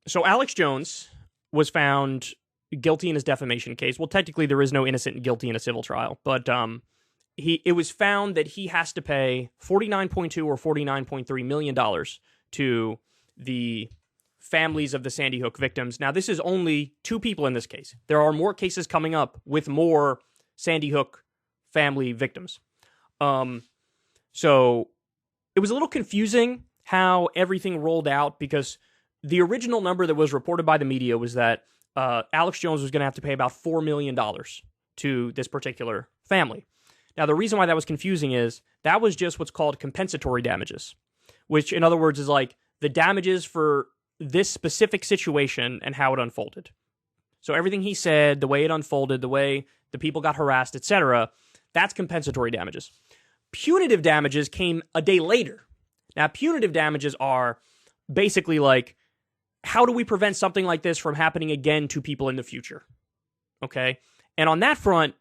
So Alex Jones was found guilty in his defamation case. Well, technically, there is no innocent and guilty in a civil trial, but it was found that he has to pay $49.2 or $49.3 million to the families of the Sandy Hook victims. Now, this is only 2 people in this case. There are more cases coming up with more Sandy Hook family victims. So it was a little confusing how everything rolled out, because the original number that was reported by the media was that Alex Jones was going to have to pay about $4 million to this particular family. Now, the reason why that was confusing is that was just what's called compensatory damages, which, in other words, is like the damages for this specific situation and how it unfolded. So everything he said, the way it unfolded, the way the people got harassed, etc., that's compensatory damages. Punitive damages came a day later. Now, punitive damages are basically like, how do we prevent something like this from happening again to people in the future? Okay? And on that front,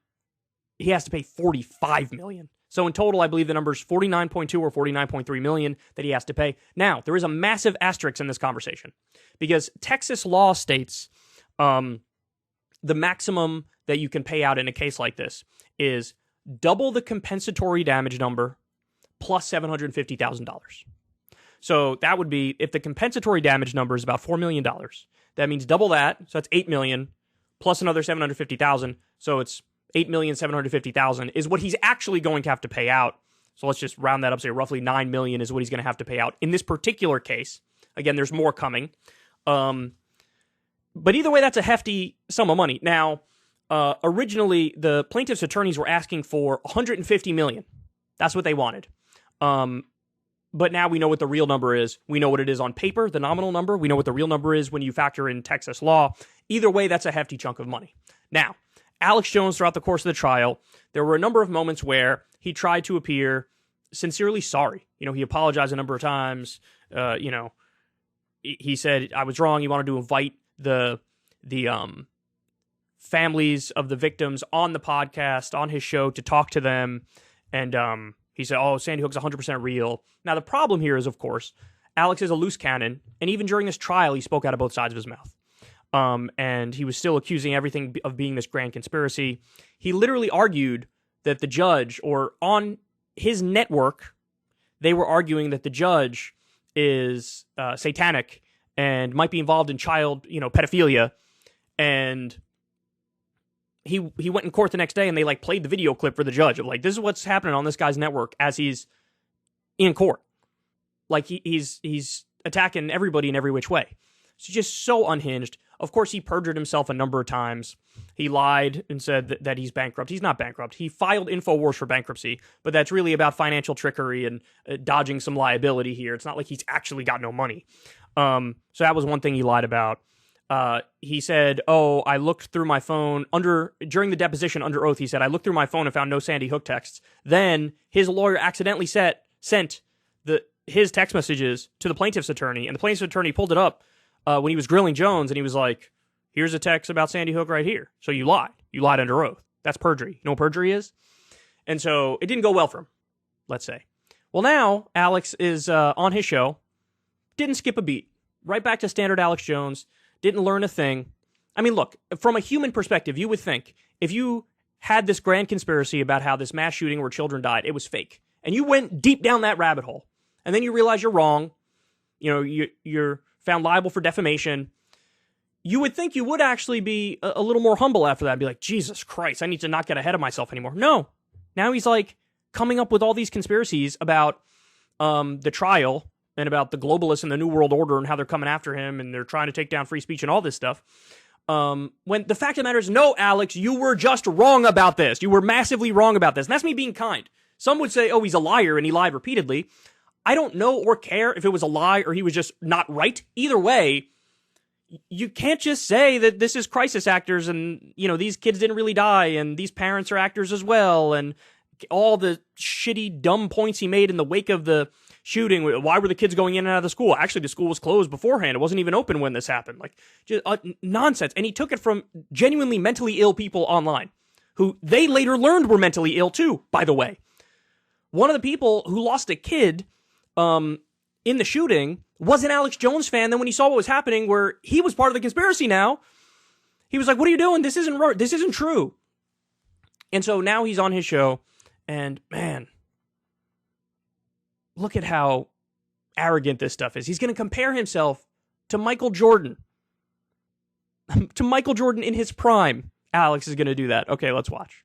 he has to pay $45 million. So in total, I believe the number is $49.2 or $49.3 million that he has to pay. Now, there is a massive asterisk in this conversation, because Texas law states the maximum that you can pay out in a case like this is double the compensatory damage number plus $750,000. So that would be, if the compensatory damage number is about $4 million, that means double that. So that's $8 million plus another $750,000. So it's $8,750,000 is what he's actually going to have to pay out. So let's just round that up, say roughly $9 million is what he's going to have to pay out in this particular case. Again, there's more coming. But either way, that's a hefty sum of money. Now, originally, the plaintiff's attorneys were asking for $150 million. That's what they wanted. But now we know what the real number is. We know what it is on paper, the nominal number. We know what the real number is when you factor in Texas law. Either way, that's a hefty chunk of money. Now, Alex Jones, throughout the course of the trial, there were a number of moments where he tried to appear sincerely sorry. He apologized a number of times. He said, I was wrong. He wanted to invite the families of the victims on the podcast, on his show, to talk to them. And he said, Sandy Hook's 100% real. Now, the problem here is, of course, Alex is a loose cannon. And even during this trial, he spoke out of both sides of his mouth. And he was still accusing everything of being this grand conspiracy. He literally argued that the judge, or on his network, they were arguing that the judge is satanic and might be involved in child, pedophilia. And he went in court the next day, and they played the video clip for the judge of this is what's happening on this guy's network as he's in court. He's attacking everybody in every which way. It's just so unhinged. Of course, he perjured himself a number of times. He lied and said that he's bankrupt. He's not bankrupt. He filed InfoWars for bankruptcy, but that's really about financial trickery and dodging some liability here. It's not like he's actually got no money. So that was one thing he lied about. He said, I looked through my phone during the deposition under oath. He said, I looked through my phone and found no Sandy Hook texts. Then his lawyer accidentally sent his text messages to the plaintiff's attorney, and the plaintiff's attorney pulled it up when he was grilling Jones, and he was like, here's a text about Sandy Hook right here. So you lied. You lied under oath. That's perjury. You know what perjury is? And so it didn't go well for him, let's say. Well, now Alex is on his show, didn't skip a beat, right back to standard Alex Jones, didn't learn a thing. I mean, look, from a human perspective, you would think if you had this grand conspiracy about how this mass shooting where children died, it was fake, and you went deep down that rabbit hole, and then you realize you're wrong, you're found liable for defamation, you would think you would actually be a little more humble after that and be like, Jesus Christ, I need to not get ahead of myself anymore. No. Now he's coming up with all these conspiracies about the trial and about the globalists and the New World Order and how they're coming after him and they're trying to take down free speech and all this stuff. When the fact of the matter is, no, Alex, you were just wrong about this. You were massively wrong about this. And that's me being kind. Some would say, he's a liar and he lied repeatedly. I don't know or care if it was a lie or he was just not right. Either way, you can't just say that this is crisis actors and, these kids didn't really die and these parents are actors as well and all the shitty, dumb points he made in the wake of the shooting. Why were the kids going in and out of the school? Actually, the school was closed beforehand. It wasn't even open when this happened. Just nonsense. And he took it from genuinely mentally ill people online who they later learned were mentally ill too, by the way. One of the people who lost a kid in the shooting was an Alex Jones fan. Then when he saw what was happening, where he was part of the conspiracy now, he was like, what are you doing? This isn't right. This isn't true. And so now he's on his show, and man, look at how arrogant this stuff is. He's going to compare himself to Michael Jordan. To Michael Jordan in his prime. Alex is going to do that. Okay, let's watch.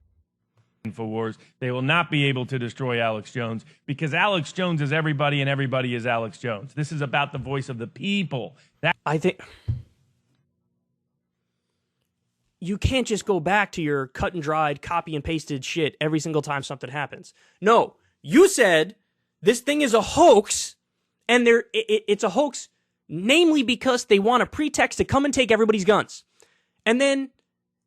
InfoWars. They will not be able to destroy Alex Jones because Alex Jones is everybody and everybody is Alex Jones. This is about the voice of the people. I think you can't just go back to your cut and dried, copy and pasted shit every single time something happens. No, you said this thing is a hoax, and it's a hoax namely because they want a pretext to come and take everybody's guns. And then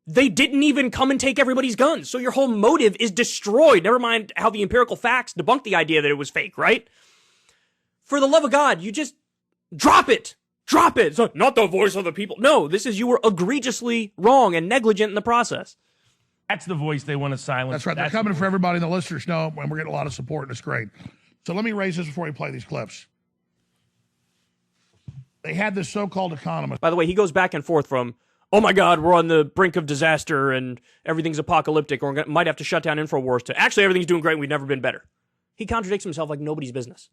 they didn't even come and take everybody's guns. So your whole motive is destroyed. Never mind how the empirical facts debunk the idea that it was fake, right? For the love of God, you just drop it. Drop it. It's not the voice of the people. No, this is you were egregiously wrong and negligent in the process. That's the voice they want to silence. That's right. They're coming for everybody. The listeners know, and we're getting a lot of support, and it's great. So let me raise this before we play these clips. They had this so-called economist. By the way, he goes back and forth from, oh my God, we're on the brink of disaster and everything's apocalyptic, or we might have to shut down InfoWars, to actually everything's doing great and we've never been better. He contradicts himself like nobody's business.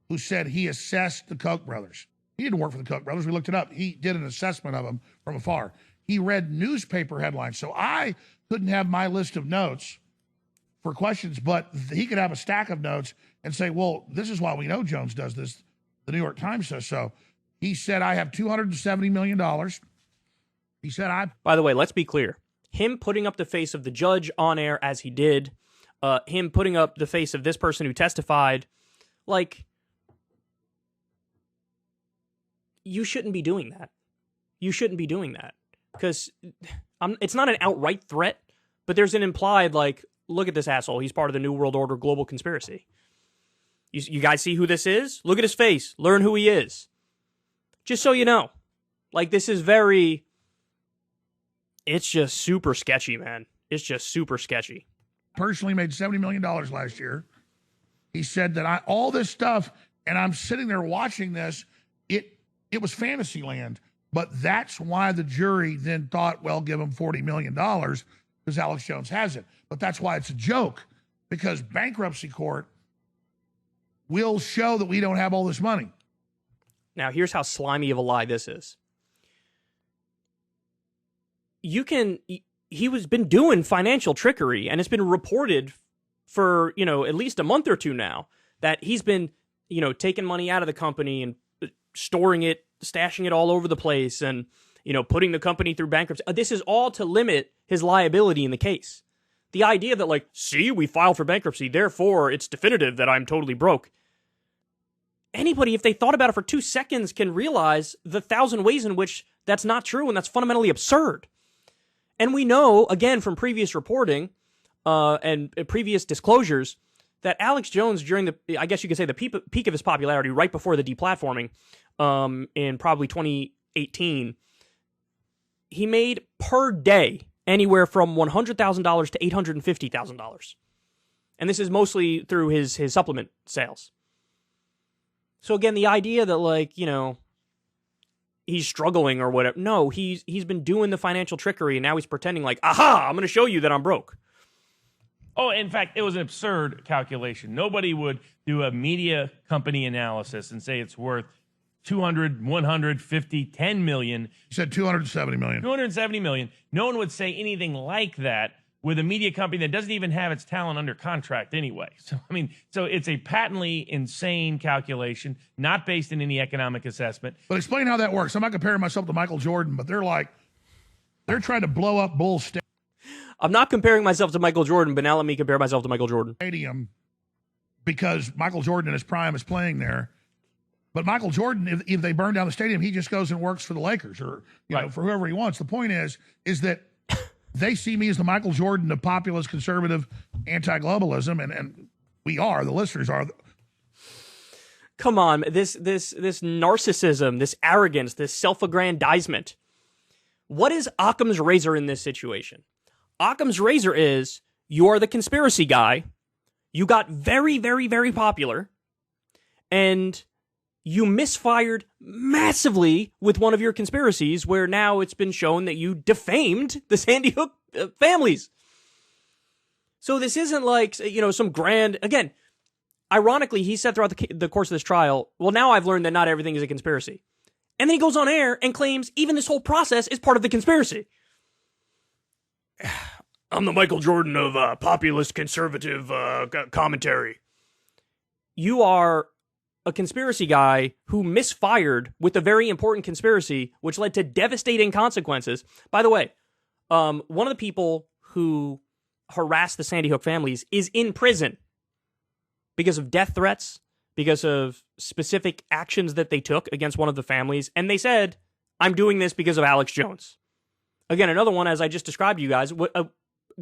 Who said he assessed the Koch brothers. He didn't work for the Koch brothers. We looked it up. He did an assessment of them from afar. He read newspaper headlines. So I couldn't have my list of notes for questions, but he could have a stack of notes and say, well, this is why we know Jones does this. The New York Times says so. He said, I have $270 million. He said, By the way, let's be clear. Him putting up the face of the judge on air as he did, him putting up the face of this person who testified, like, you shouldn't be doing that. You shouldn't be doing that. Because it's not an outright threat, but there's an implied, like, look at this asshole. He's part of the New World Order global conspiracy. You guys see who this is? Look at his face. Learn who he is. Just so you know. Like, this is very... It's just super sketchy, man. It's just super sketchy. Personally made $70 million last year. He said that all this stuff, and I'm sitting there watching this, it was fantasy land. But that's why the jury then thought, well, give him $40 million because Alex Jones has it. But that's why it's a joke, because bankruptcy court will show that we don't have all this money. Now, here's how slimy of a lie this is. He was been doing financial trickery, and it's been reported for, at least a month or two now that he's been, taking money out of the company and storing it, stashing it all over the place, and, putting the company through bankruptcy. This is all to limit his liability in the case. The idea that, like, see, we filed for bankruptcy, therefore it's definitive that I'm totally broke. Anybody, if they thought about it for 2 seconds, can realize the 1,000 ways in which that's not true, and that's fundamentally absurd. And we know, again, from previous reporting and previous disclosures, that Alex Jones, during I guess you could say the peak of his popularity, right before the deplatforming in probably 2018, he made per day anywhere from $100,000 to $850,000. And this is mostly through his supplement sales. So again, the idea that, like, he's struggling or whatever. No, he's been doing the financial trickery, and now he's pretending like, aha, I'm going to show you that I'm broke. Oh, in fact, it was an absurd calculation. Nobody would do a media company analysis and say it's worth 200, 150, 10 million. He said 270 million. 270 million. No one would say anything like that with a media company that doesn't even have its talent under contract anyway. So it's a patently insane calculation, not based in any economic assessment. But explain how that works. I'm not comparing myself to Michael Jordan, but they're trying to blow up Bull I'm not comparing myself to Michael Jordan, but now let me compare myself to Michael Jordan. Stadium, because Michael Jordan in his prime is playing there. But Michael Jordan, if they burn down the stadium, he just goes and works for the Lakers or for whoever he wants. The point is that they see me as the Michael Jordan of populist, conservative, anti-globalism, and we are, the listeners are. Come on, this narcissism, this arrogance, this self-aggrandizement. What is Occam's razor in this situation? Occam's razor is, you are the conspiracy guy, you got very, very, very popular, and you misfired massively with one of your conspiracies where now it's been shown that you defamed the Sandy Hook families. So this isn't like, some grand, again, ironically, he said throughout the course of this trial, well, now I've learned that not everything is a conspiracy. And then he goes on air and claims even this whole process is part of the conspiracy. I'm the Michael Jordan of populist conservative commentary. You are a conspiracy guy who misfired with a very important conspiracy, which led to devastating consequences. By the way, one of the people who harassed the Sandy Hook families is in prison because of death threats, because of specific actions that they took against one of the families. And they said, I'm doing this because of Alex Jones. Again, another one, as I just described to you guys, a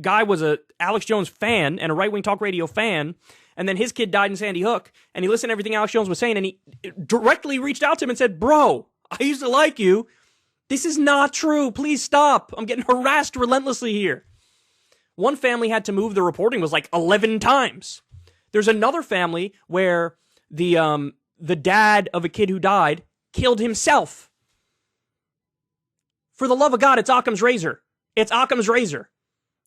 guy was a Alex Jones fan and a right-wing talk radio fan, and then his kid died in Sandy Hook, and he listened to everything Alex Jones was saying, and he directly reached out to him and said, bro, I used to like you. This is not true. Please stop. I'm getting harassed relentlessly here. One family had to move the reporting was like 11 times. There's another family where the dad of a kid who died killed himself. For the love of God, it's Occam's razor. It's Occam's razor.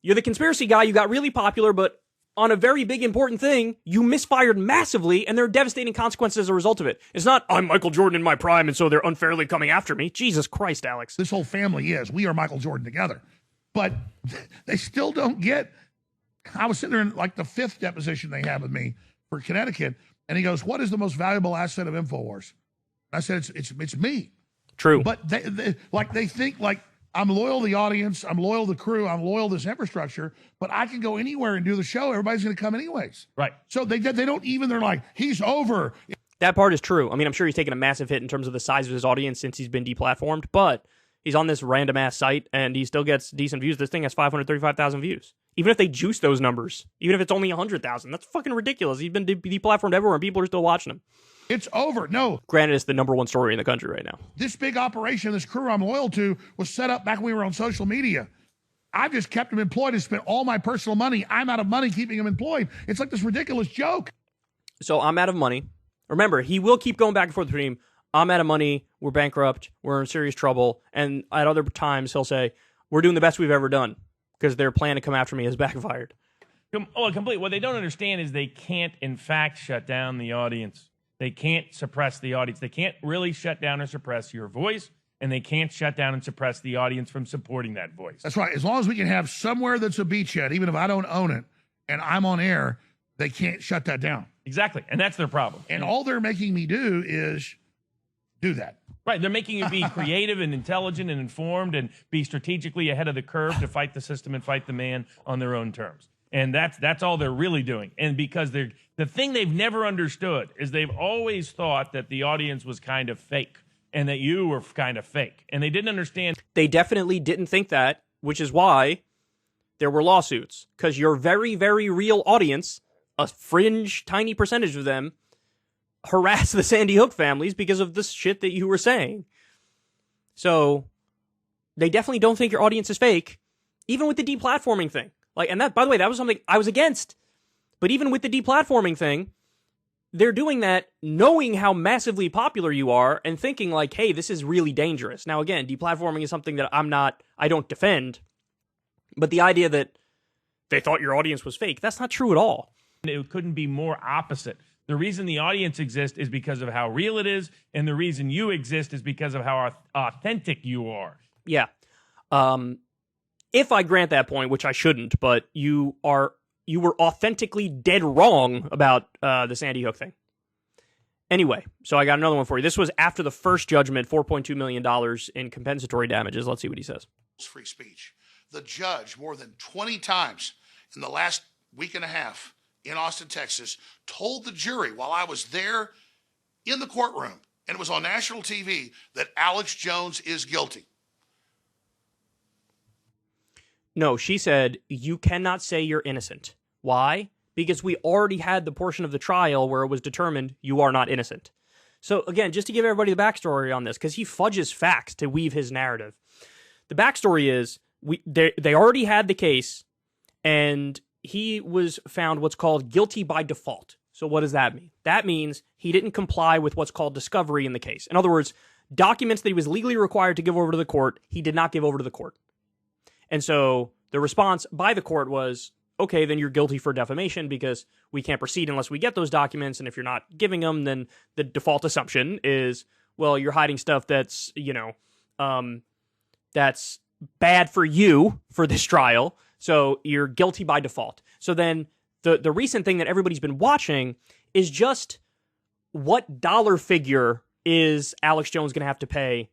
You're the conspiracy guy, you got really popular, but on a very big important thing, you misfired massively, and there are devastating consequences as a result of it. It's not, I'm Michael Jordan in my prime, and so they're unfairly coming after me. Jesus Christ, Alex. This whole family is. We are Michael Jordan together. But they still don't get. I was sitting there in like the 5th deposition they had with me for Connecticut, and he goes, what is the most valuable asset of InfoWars? I said, it's me. True. But they think like, I'm loyal to the audience, I'm loyal to the crew, I'm loyal to this infrastructure, but I can go anywhere and do the show. Everybody's going to come anyways. Right. So they don't even, they're like, he's over. That part is true. I mean, I'm sure he's taken a massive hit in terms of the size of his audience since he's been deplatformed, but he's on this random-ass site, and he still gets decent views. This thing has 535,000 views. Even if they juice those numbers, even if it's only 100,000, that's fucking ridiculous. He's been deplatformed everywhere, and people are still watching him. It's over. No. Granted, it's the #1 story in the country right now. This big operation, this crew I'm loyal to, was set up back when we were on social media. I've just kept them employed and spent all my personal money. I'm out of money keeping them employed. It's like this ridiculous joke. So I'm out of money. Remember, he will keep going back and forth between, I'm out of money, we're bankrupt, we're in serious trouble, and at other times he'll say, we're doing the best we've ever done, because their plan to come after me has backfired. Complete. What they don't understand is they can't, in fact, shut down the audience. They can't suppress the audience. They can't really shut down or suppress your voice, and they can't shut down and suppress the audience from supporting that voice. That's right. As long as we can have somewhere that's a beachhead, even if I don't own it, and I'm on air, they can't shut that down. Exactly, and that's their problem. And all they're making me do is do that. Right, they're making you be creative and intelligent and informed and be strategically ahead of the curve to fight the system and fight the man on their own terms. And that's all they're really doing. And because the thing they've never understood is they've always thought that the audience was kind of fake and that you were kind of fake. And they didn't understand. They definitely didn't think that, which is why there were lawsuits. Because your very, very real audience, a fringe, tiny percentage of them, harassed the Sandy Hook families because of this shit that you were saying. So they definitely don't think your audience is fake, even with the deplatforming thing. Like, and that, by the way, that was something I was against. But even with the deplatforming thing, they're doing that knowing how massively popular you are and thinking like, hey, this is really dangerous. Now, again, deplatforming is something that I don't defend. But the idea that they thought your audience was fake, that's not true at all. It couldn't be more opposite. The reason the audience exists is because of how real it is, and the reason you exist is because of how authentic you are. Yeah. If I grant that point, which I shouldn't, but you were authentically dead wrong about the Sandy Hook thing. Anyway, so I got another one for you. This was after the first judgment, $4.2 million in compensatory damages. Let's see what he says. Free speech. The judge, more than 20 times in the last week and a half in Austin, Texas, told the jury while I was there in the courtroom, and it was on national TV, that Alex Jones is guilty. No, she said, you cannot say you're innocent. Why? Because we already had the portion of the trial where it was determined you are not innocent. So again, just to give everybody the backstory on this, because he fudges facts to weave his narrative. The backstory is, they already had the case, and he was found what's called guilty by default. So what does that mean? That means he didn't comply with what's called discovery in the case. In other words, documents that he was legally required to give over to the court, he did not give over to the court. And so the response by the court was, okay, then you're guilty for defamation because we can't proceed unless we get those documents. And if you're not giving them, then the default assumption is, well, you're hiding stuff that's, that's bad for you for this trial. So you're guilty by default. So then the recent thing that everybody's been watching is just what dollar figure is Alex Jones going to have to pay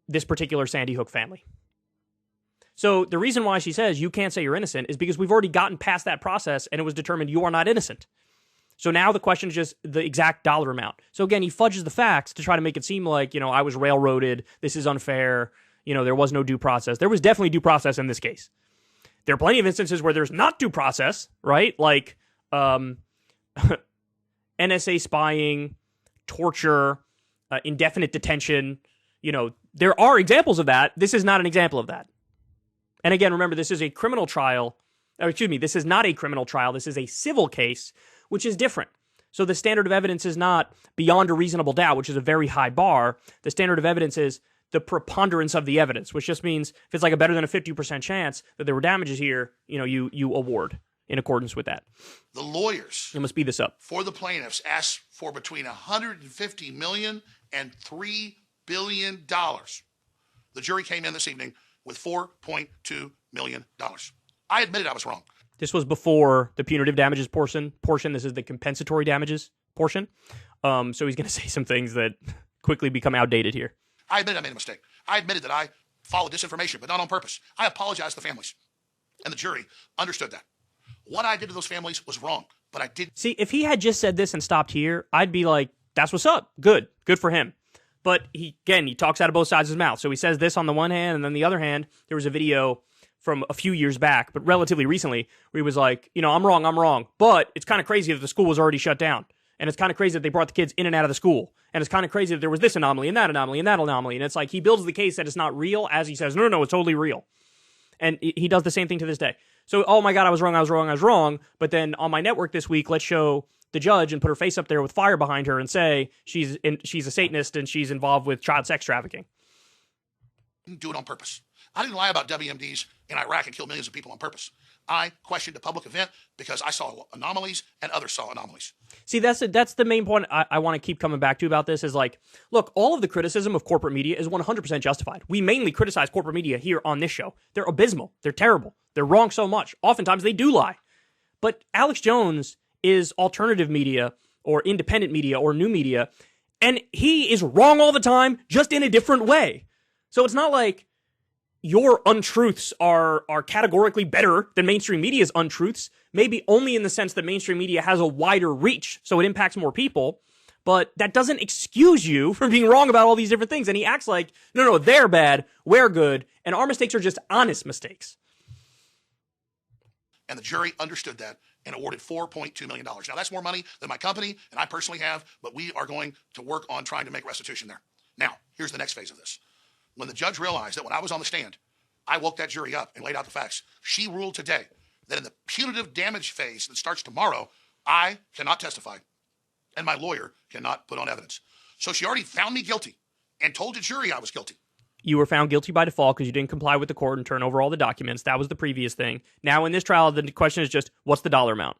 this particular Sandy Hook family. So the reason why she says you can't say you're innocent is because we've already gotten past that process and it was determined you are not innocent. So now the question is just the exact dollar amount. So again, he fudges the facts to try to make it seem like, I was railroaded. This is unfair. There was no due process. There was definitely due process in this case. There are plenty of instances where there's not due process, right? Like NSA spying, torture, indefinite detention. There are examples of that. This is not an example of that. And again, remember, this is a criminal trial. This is not a criminal trial. This is a civil case, which is different. So the standard of evidence is not beyond a reasonable doubt, which is a very high bar. The standard of evidence is the preponderance of the evidence, which just means if it's like a better than a 50% chance that there were damages here, you award in accordance with that. The lawyers, I'm going to speed this up, for the plaintiffs asked for between $150 million and $3 billion. The jury came in this evening with $4.2 million. I admitted I was wrong. This was before the punitive damages portion. This is the compensatory damages portion. So he's going to say some things that quickly become outdated here. I admitted I made a mistake. I admitted that I followed disinformation, but not on purpose. I apologized to the families. And the jury understood that. What I did to those families was wrong, but I did. See, if he had just said this and stopped here, I'd be like, that's what's up. Good for him. But he talks out of both sides of his mouth. So he says this on the one hand, and then the other hand, there was a video from a few years back, but relatively recently, where he was like, I'm wrong. But it's kind of crazy that the school was already shut down. And it's kind of crazy that they brought the kids in and out of the school. And it's kind of crazy that there was this anomaly and that anomaly and that anomaly. And it's like he builds the case that it's not real as he says, no, it's totally real. And he does the same thing to this day. So, oh my God, I was wrong. But then on my network this week, let's show the judge and put her face up there with fire behind her and say she's a Satanist and she's involved with child sex trafficking. Didn't do it on purpose. I didn't lie about WMDs in Iraq and kill millions of people on purpose. I questioned a public event because I saw anomalies and others saw anomalies. See, that's the main point I want to keep coming back to about this is like, look, all of the criticism of corporate media is 100% justified. We mainly criticize corporate media here on this show. They're abysmal. They're terrible. They're wrong so much. Oftentimes they do lie. But Alex Jones is alternative media or independent media or new media, and he is wrong all the time, just in a different way. So it's not like your untruths are categorically better than mainstream media's untruths, maybe only in the sense that mainstream media has a wider reach, so it impacts more people, but that doesn't excuse you from being wrong about all these different things. And he acts like, no, they're bad, we're good, and our mistakes are just honest mistakes. And the jury understood that and awarded $4.2 million. Now, that's more money than my company and I personally have, but we are going to work on trying to make restitution there. Now, here's the next phase of this. When the judge realized that when I was on the stand, I woke that jury up and laid out the facts. She ruled today that in the punitive damage phase that starts tomorrow, I cannot testify and my lawyer cannot put on evidence. So she already found me guilty and told the jury I was guilty. You were found guilty by default because you didn't comply with the court and turn over all the documents. That was the previous thing. Now in this trial, the question is just, what's the dollar amount?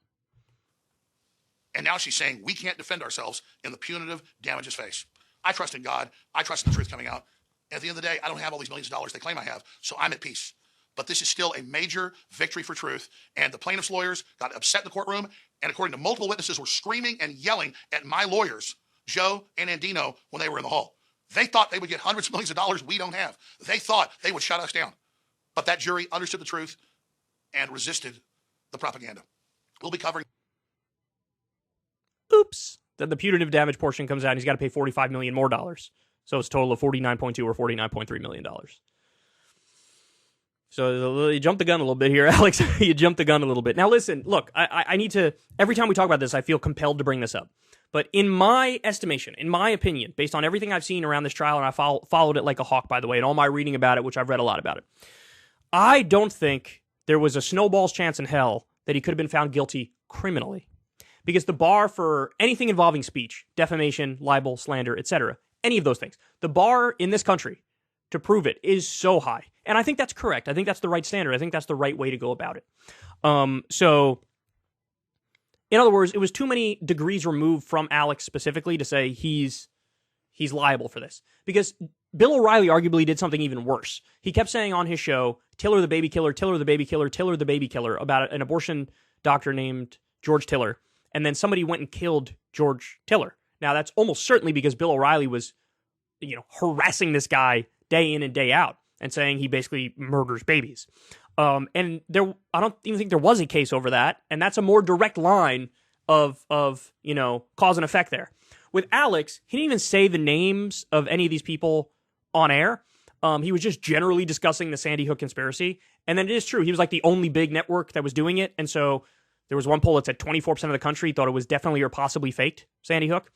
And now she's saying we can't defend ourselves in the punitive damages phase. I trust in God. I trust in the truth coming out. At the end of the day, I don't have all these millions of dollars they claim I have, so I'm at peace. But this is still a major victory for truth. And the plaintiff's lawyers got upset in the courtroom, and according to multiple witnesses, were screaming and yelling at my lawyers, Joe and Andino, when they were in the hall. They thought they would get hundreds of millions of dollars we don't have. They thought they would shut us down. But that jury understood the truth and resisted the propaganda. We'll be covering. Oops. Then the punitive damage portion comes out and he's got to pay $45 million more dollars. So it's a total of $49.2 or $49.3 million. So you jumped the gun a little bit here, Alex. You jumped the gun a little bit. Now listen, look, I need to, every time we talk about this, I feel compelled to bring this up. But in my estimation, in my opinion, based on everything I've seen around this trial, and I followed it like a hawk, by the way, and all my reading about it, which I've read a lot about it, I don't think there was a snowball's chance in hell that he could have been found guilty criminally. Because the bar for anything involving speech, defamation, libel, slander, etc., any of those things, the bar in this country to prove it is so high. And I think that's correct. I think that's the right standard. I think that's the right way to go about it. So, in other words, it was too many degrees removed from Alex specifically to say he's liable for this. Because Bill O'Reilly arguably did something even worse. He kept saying on his show, Tiller the baby killer, Tiller the baby killer, Tiller the baby killer, about an abortion doctor named George Tiller. And then somebody went and killed George Tiller. Now, that's almost certainly because Bill O'Reilly was, harassing this guy day in and day out and saying he basically murders babies. And I don't even think there was a case over that. And that's a more direct line of cause and effect there. With Alex, he didn't even say the names of any of these people on air. He was just generally discussing the Sandy Hook conspiracy. And then it is true, he was like the only big network that was doing it. And so there was one poll that said 24% of the country thought it was definitely or possibly faked, Sandy Hook.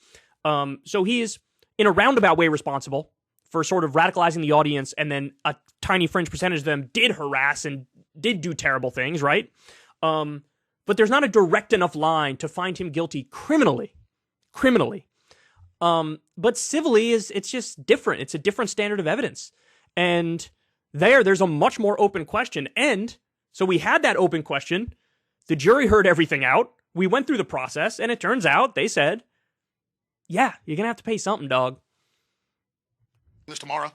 So he is, in a roundabout way, responsible for sort of radicalizing the audience, and then a tiny fringe percentage of them did harass and did do terrible things, right? But there's not a direct enough line to find him guilty criminally. But civilly, it's just different. It's a different standard of evidence. And there's a much more open question. And so we had that open question. The jury heard everything out. We went through the process, and it turns out they said, yeah, you're going to have to pay something, dog. This tomorrow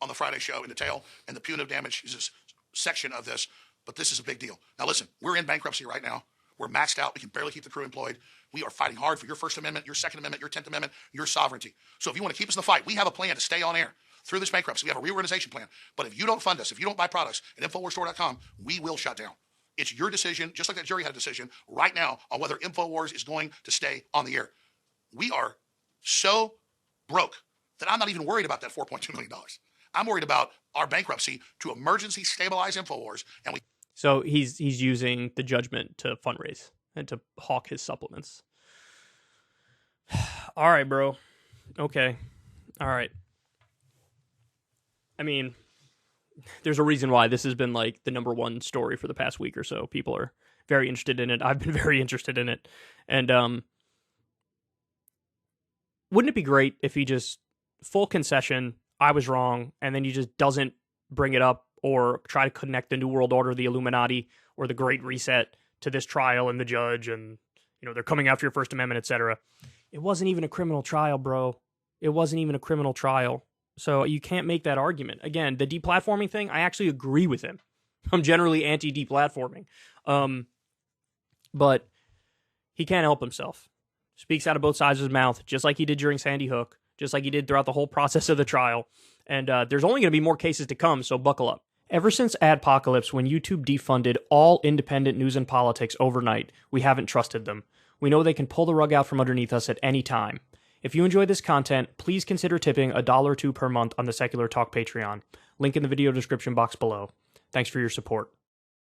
on the Friday show in detail, and the punitive damages section of this, but this is a big deal. Now listen, we're in bankruptcy right now. We're maxed out. We can barely keep the crew employed. We are fighting hard for your First Amendment, your Second Amendment, your 10th Amendment, your sovereignty. So if you want to keep us in the fight, we have a plan to stay on air through this bankruptcy. We have a reorganization plan. But if you don't fund us, if you don't buy products at InfoWarsStore.com, we will shut down. It's your decision, just like that jury had a decision right now on whether InfoWars is going to stay on the air. We are so broke that I'm not even worried about that $4.2 million. I'm worried about our bankruptcy to emergency stabilize InfoWars. So he's using the judgment to fundraise and to hawk his supplements. All right, bro. Okay. All right. I mean, there's a reason why this has been like the number one story for the past week or so. People are very interested in it. I've been very interested in it. And wouldn't it be great if he just full concession, I was wrong, and then he just doesn't bring it up or try to connect the New World Order, the Illuminati, or the Great Reset to this trial and the judge, and they're coming after your First Amendment, etc. It wasn't even a criminal trial, bro. It wasn't even a criminal trial. So you can't make that argument. Again, the deplatforming thing, I actually agree with him. I'm generally anti-deplatforming. But he can't help himself. Speaks out of both sides of his mouth, just like he did during Sandy Hook, just like he did throughout the whole process of the trial. And there's only going to be more cases to come, so buckle up. Ever since Adpocalypse, when YouTube defunded all independent news and politics overnight, we haven't trusted them. We know they can pull the rug out from underneath us at any time. If you enjoy this content, please consider tipping $1 or $2 per month on the Secular Talk Patreon. Link in the video description box below. Thanks for your support.